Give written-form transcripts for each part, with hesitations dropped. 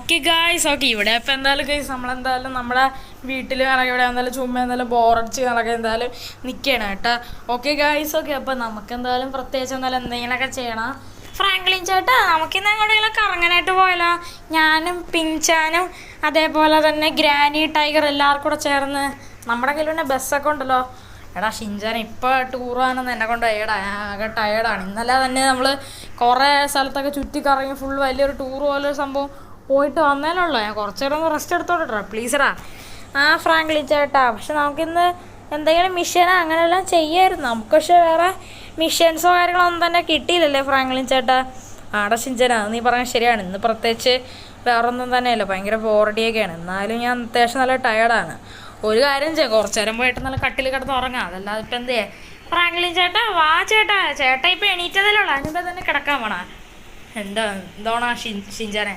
Okay guys okay ഇവിടെ ഇപ്പം എന്തായാലും ഗൈസ് നമ്മളെന്തായാലും നമ്മുടെ വീട്ടിൽ കണക്കെ ഇവിടെ എന്തായാലും ചുമ്മാ എന്തായാലും ബോറടിച്ച് കണക്കെ എന്തായാലും നിൽക്കണം കേട്ടോ. ഓക്കെ ഗായ്സ് ഓക്കെ അപ്പം നമുക്ക് എന്തായാലും പ്രത്യേകിച്ച് എന്തായാലും എന്തെങ്കിലുമൊക്കെ ചെയ്യണം. ഫ്രാങ്ക്ലിൻ ചേട്ടാ നമുക്കിന്ന് എങ്ങോട്ടെങ്കിലും കറങ്ങാനായിട്ട് പോയാലോ? ഞാനും പിഞ്ചാനും അതേപോലെ തന്നെ ഗ്രാനി ടൈഗർ എല്ലാവർക്കും കൂടെ ചേർന്ന് നമ്മുടെ കയ്യിൽ പിന്നെ ബസ്സൊക്കെ ഉണ്ടല്ലോ. എടാ ഷിൻചാൻ ഇപ്പോൾ ടൂർ പോകാനൊന്നും എന്നെ കൊണ്ട് ആകെ ടയേർഡാണ്. ഇന്നലെ തന്നെ നമ്മൾ കുറേ സ്ഥലത്തൊക്കെ ചുറ്റിക്കറങ്ങി ഫുൾ വലിയൊരു ടൂർ പോലൊരു സംഭവം പോയിട്ട് വന്നേലുള്ളൂ. ഞാൻ കുറച്ച് നേരം ഒന്ന് റെസ്റ്റ് എടുത്തോട്ടെ പ്ലീസറാ. ഫ്രാങ്ക്ലിൻ ചേട്ടാ പക്ഷെ നമുക്കിന്ന് എന്തെങ്കിലും മിഷനോ അങ്ങനെയെല്ലാം ചെയ്യായിരുന്നു. നമുക്ക് പക്ഷെ വേറെ മിഷൻസോ കാര്യങ്ങളോ ഒന്നും തന്നെ കിട്ടിയില്ലല്ലേ ഫ്രാങ്ക്ലിൻ ചേട്ടാ? ആടെ ഷിൻചാനാ നീ പറഞ്ഞാൽ ശരിയാണ്. ഇന്ന് പ്രത്യേകിച്ച് വേറെ ഒന്നും തന്നെയല്ല, ഭയങ്കര ബോറടിയൊക്കെയാണ്. എന്നാലും ഞാൻ അത്യാവശ്യം നല്ല ടയേർഡാണ്. ഒരു കാര്യം ചെയ്യാം, കുറച്ചു നേരം പോയിട്ട് നല്ല കട്ടിൽ കിടന്ന് ഉറങ്ങാം. അതല്ലാതെ ഇപ്പം എന്തേ ഫ്രാങ്ക്ലിൻ ചേട്ടാ വാ ചേട്ടാ. ചേട്ടാ ഇപ്പം എണീറ്റതല്ലേ ഉള്ളൂ, അതിൻ്റെ തന്നെ കിടക്കാൻ വേണ. എന്തോണാ ഷിൻചാനെ?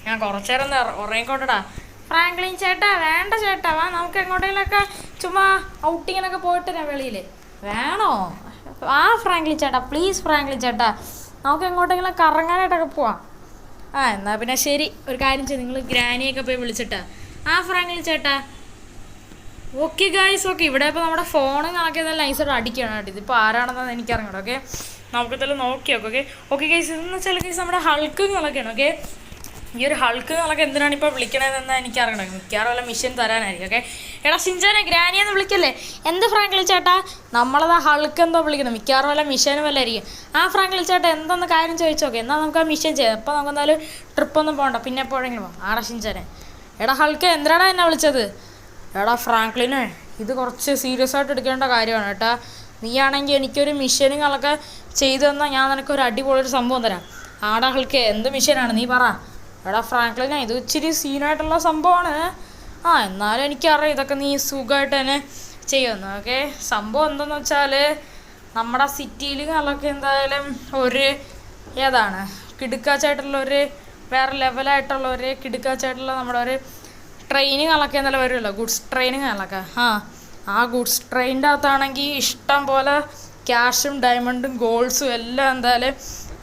ഞാൻ കുറച്ചു നേരം ഒന്ന് ഉറങ്ങിക്കോട്ടടാ. ഫ്രാങ്ക്ലിൻ ചേട്ടാ വേണ്ട ചേട്ടാ, വാ നമുക്ക് എങ്ങോട്ടെങ്കിലൊക്കെ ചുമ്മാ ഔട്ടിങ്ങിനൊക്കെ പോയിട്ട് ഞാൻ വെളിയിൽ വേണോ? ഫ്രാങ്ക്ലിൻ ചേട്ടാ പ്ലീസ് ഫ്രാങ്ക്ലിൻ ചേട്ടാ, നമുക്ക് എങ്ങോട്ടെങ്കിലും കറങ്ങാനായിട്ടൊക്കെ പോവാം. എന്നാൽ പിന്നെ ശരി, ഒരു കാര്യം ചെയ്യും, നിങ്ങൾ ഗ്രാനിയൊക്കെ പോയി വിളിച്ചിട്ടാ. ഫ്രാങ്ക്ലിൻ ചേട്ടാ ഓക്കെ ഗായ്സ് ഓക്കെ ഇവിടെ ഇപ്പോൾ നമ്മുടെ ഫോണ് കണക്കിയതെല്ലാം നൈസായിട്ട് അടിക്കണം കേട്ടോ. ഇതിപ്പോൾ ആരാണെന്ന് എനിക്കറിയണം. ഓക്കെ നമുക്കിതെല്ലാം നോക്കി നോക്കാം. ഓക്കെ ഗൈസ് ഇതെന്ന് വെച്ചാൽ ഗൈസ് നമ്മുടെ ഹൾക്ക് കളൊക്കെയാണ്. ഓക്കെ ഈ ഒരു ഹൾക്ക് കളൊക്കെ എന്തിനാണ് ഇപ്പോൾ വിളിക്കണതെന്ന് എനിക്കറിയണം. മിക്കവാറും വല്ല മിഷൻ തരാനായിരിക്കും. ഓക്കെ എടാ ഷിൻചാനെ ഗ്രാനിയെന്ന് വിളിക്കല്ലേ? എന്ത് ഫ്രാങ്ക്ലിൻ ചേട്ടാ? നമ്മളത് ഹൾക്ക് എന്തോ വിളിക്കണം, മിക്കവാറും വല്ല മിഷനും വല്ല ആയിരിക്കും. ഫ്രാങ്ക്ലിൻ ചേട്ടാ എന്തെന്ന് കാര്യം ചോദിച്ചു നോക്കെ, എന്നാൽ നമുക്ക് ആ മിഷൻ ചെയ്യാം. അപ്പോൾ നമുക്ക് എന്തായാലും ട്രിപ്പൊന്നും പോകണ്ട, പിന്നെ എപ്പോഴെങ്കിലും പോകാം. ഷിൻചാനെ എടാ ഹൾക്ക് എന്തിനാണ് എന്നെ വിളിച്ചത്? എടാ ഫ്രാങ്ക്ലിനെ ഇത് കുറച്ച് സീരിയസ് ആയിട്ട് എടുക്കേണ്ട കാര്യമാണ് കേട്ടാ. നീയാണെങ്കിൽ എനിക്കൊരു മിഷനുകളൊക്കെ ചെയ്തു തന്നാൽ ഞാൻ നിനക്കൊരു അടിപൊളിയൊരു സംഭവം തരാം. ഹൾക്ക് എന്ത് മിഷനാണ് നീ പറ? എടാ ഫ്രാങ്ക്ലിനെ ഇത് ഇച്ചിരി സീനായിട്ടുള്ള സംഭവമാണ്. എന്നാലും എനിക്കറിയാം ഇതൊക്കെ നീ സുഖമായിട്ട് തന്നെ ചെയ്യുന്നു. ഓക്കെ സംഭവം എന്താണെന്ന് വെച്ചാൽ നമ്മുടെ സിറ്റിയിലുകളൊക്കെ എന്തായാലും ഒരു കിടുക്കാച്ചായിട്ടുള്ളൊരു വേറെ ലെവലായിട്ടുള്ളൊരു കിടുക്കാച്ചായിട്ടുള്ള നമ്മുടെ ഒരു ട്രെയിനുകളൊക്കെ എന്നാലും വരുമല്ലോ, ഗുഡ്സ് ട്രെയിനുകളൊക്കെ. ആ ഗുഡ്സ് ട്രെയിനിൻ്റെ അകത്താണെങ്കിൽ ഇഷ്ടം പോലെ ക്യാഷും ഡയമണ്ടും ഗോൾഡ്സും എല്ലാം എന്തായാലും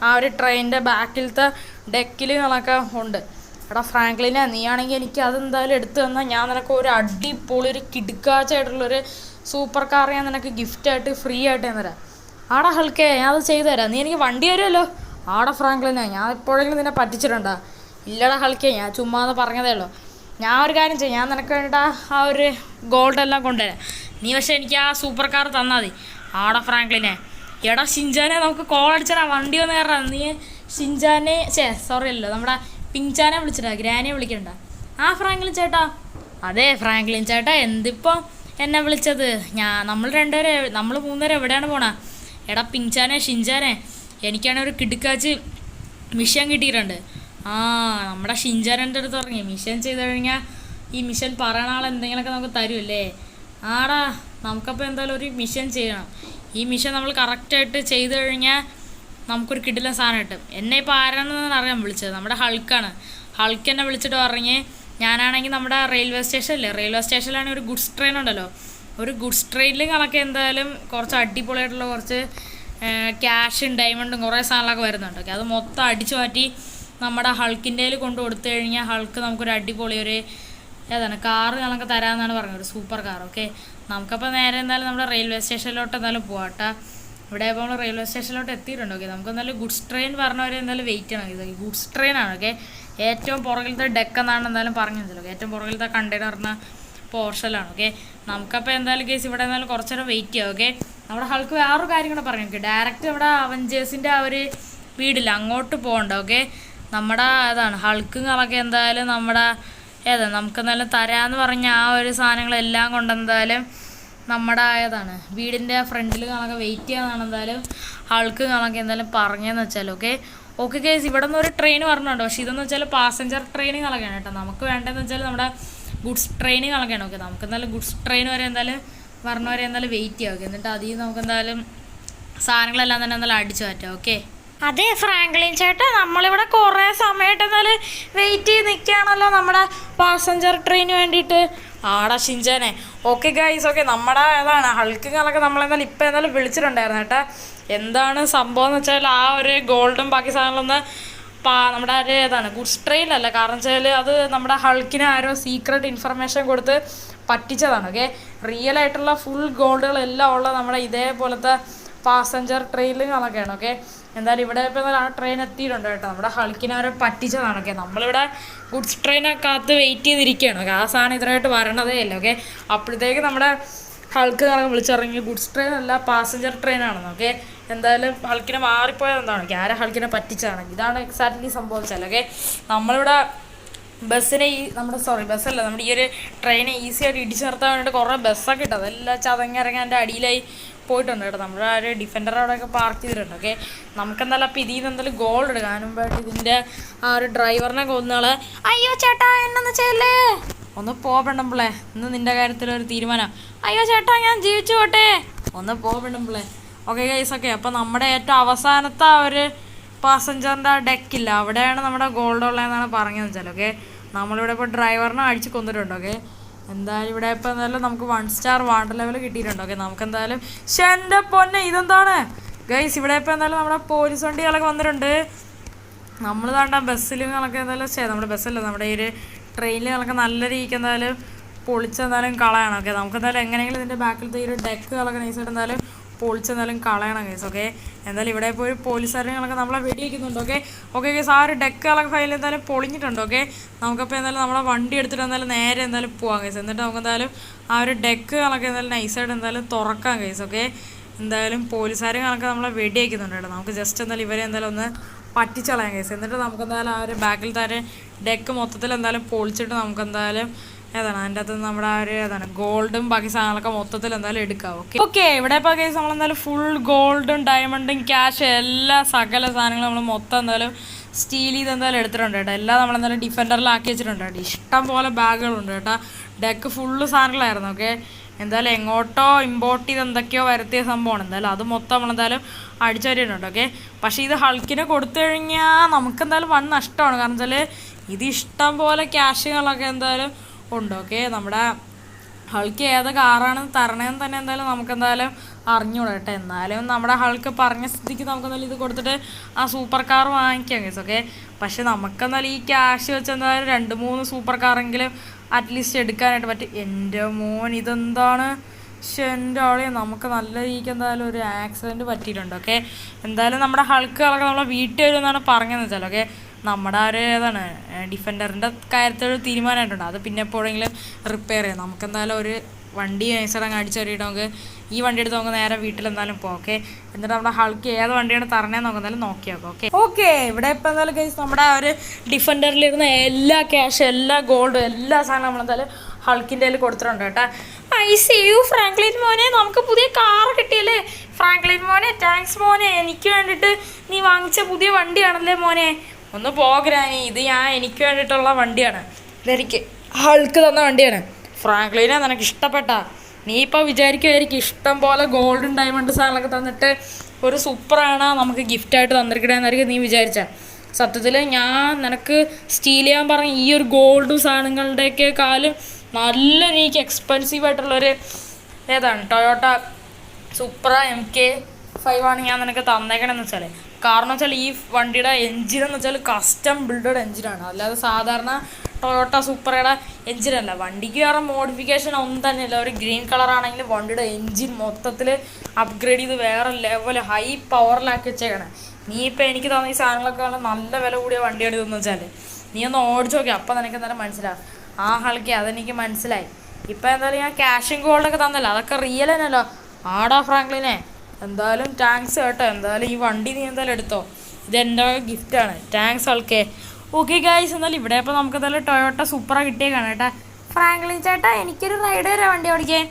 ആ ഒരു ട്രെയിനിൻ്റെ ബാക്കിലത്തെ ഡെക്കിലുകളൊക്കെ ഉണ്ട്. എടാ ഫ്രാങ്ക്ലിനെ നീയാണെങ്കിൽ എനിക്ക് അതെന്തായാലും എടുത്തു തന്നാൽ ഞാൻ നിനക്ക് ഒരു അടിപൊളി ഒരു കിടുക്കാച്ചായിട്ടുള്ളൊരു സൂപ്പർ കാർ ഞാൻ നിനക്ക് ഗിഫ്റ്റായിട്ട് ഫ്രീ ആയിട്ട് ഞാൻ തരാം. ഹൾക്കേ ഞാൻ അത് ചെയ്തു തരാം. നീ എനിക്ക് വണ്ടി തരുമല്ലോ. ഫ്രാങ്ക്ലിനെ ഞാൻ എപ്പോഴെങ്കിലും നിന്നെ പറ്റിച്ചിട്ടുണ്ടോ? ഇല്ലടാ ഹൾക്കേ, ഞാൻ ചുമ്മാന്ന് പറഞ്ഞതേ ഉള്ളൂ. ഞാൻ ഒരു കാര്യം ചെയ്യാം, ഞാൻ നിനക്ക് വേണ്ട ആ ഒരു ഗോൾഡെല്ലാം കൊണ്ടുവരാം. നീ പക്ഷേ എനിക്ക് ആ സൂപ്പർ കാർ തന്നാൽ മതി. ഫ്രാങ്ക്ലിനെ എടാ ഷിൻചാനെ നമുക്ക് കോൾ അടിച്ചടാ, വണ്ടി ഒന്ന് കയറാം. നീ ഷിൻചാനെ സോറി അല്ലോ നമ്മുടെ പിഞ്ചാനെ വിളിച്ചിട്ടാ, ഗ്രാനിയെ വിളിക്കണ്ട. ഫ്രാങ്ക്ലിൻ ചേട്ടാ. അതെ ഫ്രാങ്ക്ലിൻ ചേട്ടാ എന്തിപ്പം എന്നെ വിളിച്ചത്? നമ്മൾ മൂന്നുപേരും എവിടെയാണ് പോണേ? എടാ പിഞ്ചാനെ ഷിൻചാനെ എനിക്കാണെങ്കിൽ ഒരു കിടുക്കാച്ച് മിഷൻ കിട്ടിയിട്ടുണ്ട്. നമ്മുടെ ഷിൻചാനൻ്റെ അടുത്ത് തുടങ്ങി മിഷൻ ചെയ്ത് കഴിഞ്ഞാൽ ഈ മിഷൻ പറയണ ആൾ എന്തെങ്കിലുമൊക്കെ നമുക്ക് തരുമല്ലേ? നമുക്കപ്പോൾ എന്തായാലും ഒരു മിഷൻ ചെയ്യണം. ഈ മിഷൻ നമ്മൾ കറക്റ്റായിട്ട് ചെയ്ത് കഴിഞ്ഞാൽ നമുക്കൊരു കിടിലൻ സാധനം കിട്ടും. എന്നെ ഇപ്പോൾ ആരാണെന്ന് അറിയാൻ വിളിച്ചത് നമ്മുടെ ഹൾക്കാണ്. ഹൾക്ക് എന്നെ വിളിച്ചിട്ട് പറഞ്ഞ് ഞാനാണെങ്കിൽ നമ്മുടെ റെയിൽവേ സ്റ്റേഷനിലാണെങ്കിൽ ഒരു ഗുഡ്സ് ട്രെയിൻ ഉണ്ടല്ലോ, ഒരു ഗുഡ്സ് ട്രെയിനിൽ കണക്കെ എന്തായാലും കുറച്ച് അടിപൊളിയായിട്ടുള്ള കുറച്ച് ക്യാഷും ഡയമണ്ടും കുറേ സാധനങ്ങളൊക്കെ വരുന്നുണ്ട്. ഓക്കെ അത് മൊത്തം അടിച്ചു മാറ്റി നമ്മുടെ ഹൾക്കിൻ്റെ കയ്യിൽ കൊണ്ട് കൊടുത്തു കഴിഞ്ഞാൽ ഹൾക്ക് നമുക്കൊരു അടിപൊളി ഒരു കാറ് കണക്ക് തരാമെന്നാണ് പറഞ്ഞത്, ഒരു സൂപ്പർ കാർ. ഓക്കെ നമുക്കപ്പോൾ നേരെ എന്തായാലും നമ്മുടെ റെയിൽവേ സ്റ്റേഷനിലോട്ട് എന്തായാലും പോകാട്ടോ. ഇവിടെ ഇപ്പോൾ നമ്മൾ റെയിൽവേ സ്റ്റേഷനിലോട്ട് എത്തിയിട്ടുണ്ട്. ഓക്കെ നമുക്ക് എന്തായാലും ഗുഡ്സ് ട്രെയിൻ പറഞ്ഞവരെ എന്തായാലും വെയിറ്റ് ചെയ്യണം. ഇത് ഗുഡ്സ് ട്രെയിനാണ്. ഓക്കെ ഏറ്റവും പുറകിലത്തെ ഡെക്ക് എന്നാണ് എന്തായാലും പറഞ്ഞത്. ഏറ്റവും പുറകിലത്തെ കണ്ടെയ്നറിന് പോർഷനിലാണ്. ഓക്കെ നമുക്കപ്പോൾ എന്തായാലും കേസ് ഇവിടെ എന്തായാലും കുറച്ച് നേരം വെയിറ്റ് ചെയ്യാം. ഓക്കെ നമ്മുടെ ഹൾക്ക് വേറൊരു കാര്യം കൂടെ പറഞ്ഞു, ഡയറക്റ്റ് നമ്മുടെ അവഞ്ചേഴ്സിൻ്റെ ആ ഒരു വീടില്ല അങ്ങോട്ട് പോകണ്ട. ഓക്കെ നമ്മുടെ ഹൾക്കുകളൊക്കെ എന്തായാലും നമ്മുടെ നമുക്കെന്തായാലും തരാമെന്ന് പറഞ്ഞ ആ ഒരു സാധനങ്ങളെല്ലാം കൊണ്ട് എന്തായാലും നമ്മുടെ വീടിൻ്റെ ഫ്രണ്ടിൽ കണക്കെ വെയിറ്റ് ചെയ്യാന്നാണ് എന്തായാലും ഹൾക്ക് കണക്കെ എന്തായാലും പറഞ്ഞതെന്ന് വെച്ചാൽ. ഓക്കെ കേസ് ഇവിടെ നിന്ന് ഒരു ട്രെയിൻ പറഞ്ഞിട്ടുണ്ട്, പക്ഷേ ഇതെന്ന് വെച്ചാൽ പാസഞ്ചർ ട്രെയിനുകളൊക്കെയാണ് കേട്ടോ. നമുക്ക് വേണ്ടതെന്ന് വെച്ചാൽ നമ്മുടെ ഗുഡ്സ് ട്രെയിനുകളൊക്കെയാണ്. ഓക്കെ നമുക്ക് എന്തായാലും ഗുഡ്സ് ട്രെയിൻ വരെ എന്തായാലും പറഞ്ഞവരെ എന്തായാലും വെയിറ്റ് ചെയ്യാം. ഓക്കെ എന്നിട്ട് അതിൽ നമുക്ക് എന്തായാലും സാധനങ്ങളെല്ലാം തന്നെ എന്തായാലും അടിച്ചു മാറ്റാം. ഓക്കെ അതെ ഫ്രാങ്ക്ലിൻ ചേട്ടാ നമ്മളിവിടെ കുറേ സമയമായിട്ട് എന്നാലും വെയിറ്റ് ചെയ്ത് നിൽക്കുകയാണല്ലോ നമ്മുടെ പാസഞ്ചർ ട്രെയിന് വേണ്ടിയിട്ട്. ഷിൻചാനെ ഓക്കെ ഗൈസ് ഓക്കെ നമ്മുടെ ഹൾക്കുകളൊക്കെ നമ്മളെന്തായാലും ഇപ്പം എന്തായാലും വിളിച്ചിട്ടുണ്ടായിരുന്നു കേട്ടോ. എന്താണ് സംഭവം എന്ന് വെച്ചാൽ ആ ഒരു ഗോൾഡും ബാക്കി സാധനങ്ങളൊന്ന് നമ്മുടെ ഒരു ഏതാണ് ഗുഡ്സ് ട്രെയിനിലല്ല. കാരണം വെച്ചാൽ അത് നമ്മുടെ ഹൾക്കിന് ആരോ സീക്രട്ട് ഇൻഫർമേഷൻ കൊടുത്ത് പറ്റിച്ചതാണ്. ഓക്കെ, റിയൽ ആയിട്ടുള്ള ഫുൾ ഗോൾഡുകളെല്ലാം ഉള്ള നമ്മുടെ ഇതേപോലത്തെ പാസഞ്ചർ ട്രെയിനുകളൊക്കെയാണ്. ഓക്കെ, എന്തായാലും ഇവിടെ ഇപ്പോൾ ആ ട്രെയിൻ എത്തിയിട്ടുണ്ട് കേട്ടോ. നമ്മുടെ ഹൾക്കിനെ ആരോ പറ്റിച്ചതാണ്. ഓക്കെ, നമ്മളിവിടെ ഗുഡ്സ് ട്രെയിനൊക്കെ കാത്ത് വെയിറ്റ് ചെയ്തിരിക്കുകയാണ്. ഓക്കെ, ആ സാധനം ഇത്രയായിട്ട് വരണതേ ഇല്ല. ഓക്കെ, അപ്പോഴത്തേക്ക് നമ്മുടെ ഹൾക്ക് വിളിച്ചിറങ്ങി ഗുഡ്സ് ട്രെയിൻ അല്ല പാസഞ്ചർ ട്രെയിനാണെന്ന്. ഓക്കെ, എന്തായാലും ഹൾക്കിനെ മാറിപ്പോയത് എന്താണ്, ആരെ ഹൾക്കിനെ പറ്റിച്ചതാണ്. ഇതാണ് എക്സാക്ട്ലി സംഭവിച്ചാൽ. ഓക്കെ, നമ്മളിവിടെ ബസ്സിനെ ബസ്സല്ല, നമ്മുടെ ഈ ഒരു ട്രെയിനെ ഈസി ആയിട്ട് ഇടിച്ചു നിർത്താൻ വേണ്ടിയിട്ട് കുറേ ബസ്സൊക്കെ ഇട്ടത് അതെല്ലാം ചതങ്ങിറങ്ങി എൻ്റെ അടിയിലായി പോയിട്ടുണ്ട് കേട്ടോ. നമ്മുടെ ആ ഒരു ഡിഫൻഡർ അവിടെയൊക്കെ പാർക്ക് ചെയ്തിട്ടുണ്ട്. ഓക്കെ, നമുക്കെന്തായാലും അപ്പോൾ ഇതിൽ നിന്ന് എന്തായാലും ഗോൾഡ് എടുക്കാം. മുമ്പായിട്ട് ഇതിൻ്റെ ആ ഒരു ഡ്രൈവറിനെ കൊന്നാള് അയ്യോ ചേട്ടാ എന്നു ചെയ്യല്ലേ, ഒന്ന് പോകണ്ടേ ഇന്ന് നിൻ്റെ കാര്യത്തിലൊരു തീരുമാനം. അയ്യോ ചേട്ടാ ഞാൻ ജീവിച്ചു പോട്ടെ, ഒന്ന് പോകണ്ടേ. ഓക്കെ ഗൈസ്, ഓക്കെ, അപ്പോൾ നമ്മുടെ ഏറ്റവും അവസാനത്തെ ആ ഒരു പാസഞ്ചറിൻ്റെ ആ ഡെക്കില്ല അവിടെയാണ് നമ്മുടെ ഗോൾഡ് ഉള്ളതെന്നാണ് പറഞ്ഞതെന്ന് വെച്ചാൽ. ഓക്കെ, നമ്മളിവിടെ ഇപ്പോൾ ഡ്രൈവറിനെ അടിച്ച് കൊന്നിട്ടുണ്ട്. ഓക്കെ, എന്തായാലും ഇവിടെ ഇപ്പോൾ എന്തായാലും നമുക്ക് 1 സ്റ്റാർ വാണ്ടർ ലെവൽ കിട്ടിയിട്ടുണ്ട്. ഓക്കെ, നമുക്ക് എന്തായാലും എൻ്റെ പൊന്നെ ഇതെന്താണ് ഗൈസ്, ഇവിടെ ഇപ്പോൾ എന്തായാലും നമ്മുടെ പോലീസ് വണ്ടികളൊക്കെ വന്നിട്ടുണ്ട്. നമ്മൾ താണ്ട ബസ്സിലുകളൊക്കെ എന്തായാലും നമ്മുടെ ബസ്സല്ല, നമ്മുടെ ഈ ഒരു ട്രെയിനുകളൊക്കെ നല്ല രീതിക്ക് എന്തായാലും പൊളിച്ചെന്തായാലും കളയണം. ഓക്കെ, നമുക്ക് എന്തായാലും എങ്ങനെയെങ്കിലും ഇതിൻ്റെ ബാക്കിലത്തെ ഈ ഒരു ഡെക്കുകളൊക്കെ നൈസായിട്ട് എന്തായാലും പൊളിച്ചെന്തായാലും കളയണം കേസ്. ഓക്കെ, എന്തായാലും ഇവിടെ പോയി പോലീസുകാരങ്ങളൊക്കെ നമ്മളെ വെടിവെക്കുന്നുണ്ട്. ഓക്കെ ഓക്കെ കേസ്, ആ ഒരു ഡെക്കുകളൊക്കെ ഫയൽ എന്തായാലും പൊളിഞ്ഞിട്ടുണ്ട്. ഓക്കെ, നമുക്കപ്പോൾ എന്തായാലും നമ്മളെ വണ്ടി എടുത്തിട്ട് എന്തായാലും നേരെ എന്തായാലും പോകാം കേസ്. എന്നിട്ട് നമുക്ക് എന്തായാലും ആ ഒരു ഡെക്കുകളൊക്കെ എന്തായാലും നൈസായിട്ട് എന്തായാലും തുറക്കാം കേസ്. ഓക്കെ, എന്തായാലും പോലീസുകാരങ്ങളൊക്കെ നമ്മളെ വെടിവെക്കുന്നുണ്ട് കേട്ടോ. നമുക്ക് ജസ്റ്റ് എന്തായാലും ഇവരെ എന്തായാലും ഒന്ന് പറ്റിച്ചളയാം കേസ്. എന്നിട്ട് നമുക്ക് എന്തായാലും ആ ഒരു ബാക്കിലത്തെ ഒരു ഡെക്ക് മൊത്തത്തിൽ എന്തായാലും പൊളിച്ചിട്ട് നമുക്ക് എന്തായാലും ഏതാണ് അതിൻ്റെ അകത്ത് നമ്മുടെ ആ ഒരു ഏതാണ് ഗോൾഡും ബാക്കി സാധനങ്ങളൊക്കെ മൊത്തത്തിൽ എന്തായാലും എടുക്കാം. ഓക്കെ ഓക്കെ, ഇവിടെ ഇപ്പോൾ കേസ് നമ്മളെന്തായാലും ഫുൾ ഗോൾഡും ഡയമണ്ടും ക്യാഷ് എല്ലാ സകല സാധനങ്ങളും നമ്മൾ മൊത്തം എന്തായാലും സ്റ്റീൽ ചെയ്ത് എന്തായാലും എടുത്തിട്ടുണ്ട് കേട്ടോ. എല്ലാം നമ്മളെന്തായാലും ഡിഫൻഡറിലാക്കി വെച്ചിട്ടുണ്ട് കേട്ടോ. ഇഷ്ടം പോലെ ബാഗുകളുണ്ട് കേട്ടോ. Deck full സാധനങ്ങളായിരുന്നു. ഓക്കെ, എന്തായാലും എങ്ങോട്ടോ ഇമ്പോർട്ട് ചെയ്ത് എന്തൊക്കെയോ വരുത്തിയ സംഭവമാണ്. എന്തായാലും അത് മൊത്തം നമ്മളെന്തായാലും അടിച്ചറിയിട്ടുണ്ട്. ഓക്കെ, പക്ഷേ ഇത് ഹൾക്കിനെ കൊടുത്തു കഴിഞ്ഞാൽ നമുക്കെന്തായാലും വൻ നഷ്ടമാണ്. കാരണം വെച്ചാൽ ഇത് ഇഷ്ടം പോലെ ക്യാഷുകളൊക്കെ എന്തായാലും ഉണ്ട്. ഓക്കെ, നമ്മുടെ ഹൾക്ക് ഏത് കാറാണെന്ന് തരണേന്ന് തന്നെ എന്തായാലും നമുക്കെന്തായാലും അറിഞ്ഞൂടാ കേട്ടോ. എന്നാലും നമ്മുടെ ഹൾക്ക് പറഞ്ഞ സ്ഥിതിക്ക് നമുക്കെന്തായാലും ഇത് കൊടുത്തിട്ട് ആ സൂപ്പർ കാർ വാങ്ങിക്കാം കേസ്. ഓക്കെ, പക്ഷെ നമുക്കെന്തായാലും ഈ ക്യാഷ് വെച്ച് എന്തായാലും 2-3 സൂപ്പർ കാറെങ്കിലും അറ്റ്ലീസ്റ്റ് എടുക്കാനായിട്ട് പറ്റും. എൻ്റെ മോൻ ഇതെന്താണ്, പക്ഷെ എൻ്റെ ആളെ നമുക്ക് നല്ല രീതിക്ക് എന്തായാലും ഒരു ആക്സിഡൻറ്റ് പറ്റിയിട്ടുണ്ട്. ഓക്കെ, എന്തായാലും നമ്മുടെ ഹൾക്കുകളൊക്കെ നമ്മളെ വീട്ടിൽ വരുമെന്നാണ് പറഞ്ഞതെന്ന് വെച്ചാൽ. ഓക്കെ, നമ്മുടെ ആ ഒരു ഏതാണ് ഡിഫൻഡറിൻ്റെ കാര്യത്തിൽ തീരുമാനമായിട്ടുണ്ട്. അത് പിന്നെ എപ്പോഴെങ്കിലും റിപ്പയർ ചെയ്യാം. നമുക്കെന്തായാലും ഒരു വണ്ടി നൈസറങ്ങ് അടിച്ചറിയിട്ട് നമുക്ക് ഈ വണ്ടി എടുത്ത് നമുക്ക് നേരെ വീട്ടിൽ എന്തായാലും പോകാം. ഓക്കെ, എന്നിട്ട് നമ്മുടെ ഹൾക്ക് ഏത് വണ്ടിയാണ് തരണേന്ന് നമുക്ക് എന്തായാലും നോക്കി നോക്കാം. ഓക്കെ ഓക്കെ, ഇവിടെ ഇപ്പോൾ എന്തായാലും കേസ് നമ്മുടെ ആ ഒരു ഡിഫൻഡറിലിരുന്ന എല്ലാ ക്യാഷ് എല്ലാ ഗോൾഡും എല്ലാ സാധനവും നമ്മളെന്തായാലും ഹൾക്കിൻ്റെ കയ്യിൽ കൊടുത്തിട്ടുണ്ട് കേട്ടോ. ഐ സി യു ഫ്രാങ്ക്ലിൻ മോനെ, നമുക്ക് പുതിയ കാർ കിട്ടിയല്ലേ ഫ്രാങ്ക്ലിൻ മോനെ, താങ്ക്സ് മോനെ, എനിക്ക് വേണ്ടിയിട്ട് നീ വാങ്ങിച്ച പുതിയ വണ്ടിയാണല്ലേ മോനെ. ഒന്ന് പോകരാനി, ഇത് എനിക്ക് വേണ്ടിയിട്ടുള്ള വണ്ടിയാണ്, ഇതെനിക്ക് ഹൾക്ക് തന്ന വണ്ടിയാണ്. ഫ്രാങ്ക്ലിനെ നിനക്ക് ഇഷ്ടപ്പെട്ട നീ ഇപ്പോൾ വിചാരിക്കുമായിരിക്കും ഇഷ്ടം പോലെ ഗോൾഡും ഡയമണ്ട് സാധനങ്ങളൊക്കെ തന്നിട്ട് ഒരു സൂപ്പറാണ് നമുക്ക് ഗിഫ്റ്റായിട്ട് തന്നിരിക്കണമെന്നായിരിക്കും നീ വിചാരിച്ച. സത്യത്തിൽ ഞാൻ നിനക്ക് സ്റ്റീൽ ചെയ്യാൻ പറഞ്ഞ ഈ ഒരു ഗോൾഡും സാധനങ്ങളുടെയൊക്കെ കാലം നല്ല എനിക്ക് എക്സ്പെൻസീവ് ആയിട്ടുള്ളൊരു ഏതാണ് ടൊയോട്ട സൂപ്പറ MK5 ആണ് ഞാൻ നിനക്ക് തന്നേക്കണമെന്ന് വെച്ചാൽ. കാരണം വെച്ചാൽ ഈ വണ്ടിയുടെ എൻജിനെന്ന് വെച്ചാൽ കസ്റ്റം ബിൽഡഡ് എൻജിനാണ്, അല്ലാതെ സാധാരണ ടൊയോട്ട സൂപ്പറയുടെ എൻജിനല്ല. വണ്ടിക്ക് വേറെ മോഡിഫിക്കേഷൻ ഒന്നും തന്നെയല്ല. ഒരു ഗ്രീൻ കളറാണെങ്കിലും വണ്ടിയുടെ എൻജിൻ മൊത്തത്തിൽ അപ്ഗ്രേഡ് ചെയ്ത് വേറെ ലെവൽ ഹൈ പവറിലാക്കി വെച്ചേക്കണം. നീ ഇപ്പോൾ എനിക്ക് തന്ന ഈ സാധനങ്ങളൊക്കെ നല്ല വില കൂടിയ വണ്ടിയാണ് ഇതെന്ന് വെച്ചാൽ. നീ ഒന്ന് ഓടിച്ച് നോക്കി, അപ്പം നിനക്ക് എന്തായാലും മനസ്സിലാവും. ആ ഹൾക്ക് അതെനിക്ക് മനസ്സിലായി. ഇപ്പം എന്തായാലും ഞാൻ ക്യാഷും ഗോൾഡൊക്കെ തന്നല്ലോ, അതൊക്കെ റിയൽ തന്നെയല്ലോ. ആടാ ഫ്രാങ്ക്ലിനെ, എന്തായാലും താങ്ക്സ് കേട്ടോ. എന്തായാലും ഈ വണ്ടി നീ എന്തായാലും എടുത്തോ, ഇതെൻ്റെ ഗിഫ്റ്റാണ്. താങ്ക്സ് ഹൾക്കേ. ഓക്കെ ഗൈസ്, എന്നാലും ഇവിടെ ഇപ്പോൾ നമുക്ക് എന്തായാലും ടൊയോട്ട സൂപ്പറ കിട്ടിയേക്കാണ് കേട്ടാ. ഫ്രാങ്ക്ലിൻ ചേട്ടാ എനിക്കൊരു റൈഡ് വരാം വണ്ടി ഓടിക്കേ.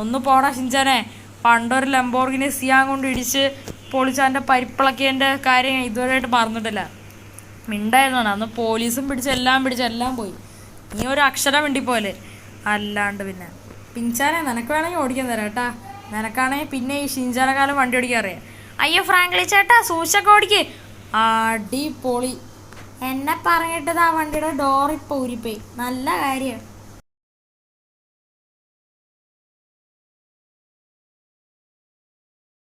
ഒന്ന് പോടാ ഷിൻചാനെ, പണ്ടൊരു ലംബോർഗിനി സിയാൻ കൊണ്ട് ഇടിച്ച് പൊളിച്ചാൻ്റെ പരിപ്പിളക്കിയതിൻ്റെ കാര്യം ഇതുവരെയായിട്ട് മറന്നിട്ടില്ല. മിണ്ടായിരുന്നു അന്ന് പോലീസും എല്ലാം പോയി. നീ ഒരു അക്ഷരം വേണ്ടിപ്പോലെ അല്ലാണ്ട്. പിന്നെ പിഞ്ചാനെ നിനക്ക് വേണമെങ്കിൽ ഓടിക്കാൻ തരാം കേട്ടാ. നിനക്കാണെങ്കിൽ പിന്നെ ഈ ഷിൻചാനെക്കാലം വണ്ടി ഓടിക്കാൻ അറിയാം. അയ്യോ ഫ്രാങ്ക്ലിൻ ചേട്ടാ സൂക്ഷിച്ചൊക്കെ ഓടിക്കേ. അടിപൊളി. എന്നെ പറഞ്ഞിട്ടത് ആ വണ്ടിയുടെ ഡോർ ഇപ്പോൾ ഊരിപ്പോയി. നല്ല കാര്യം.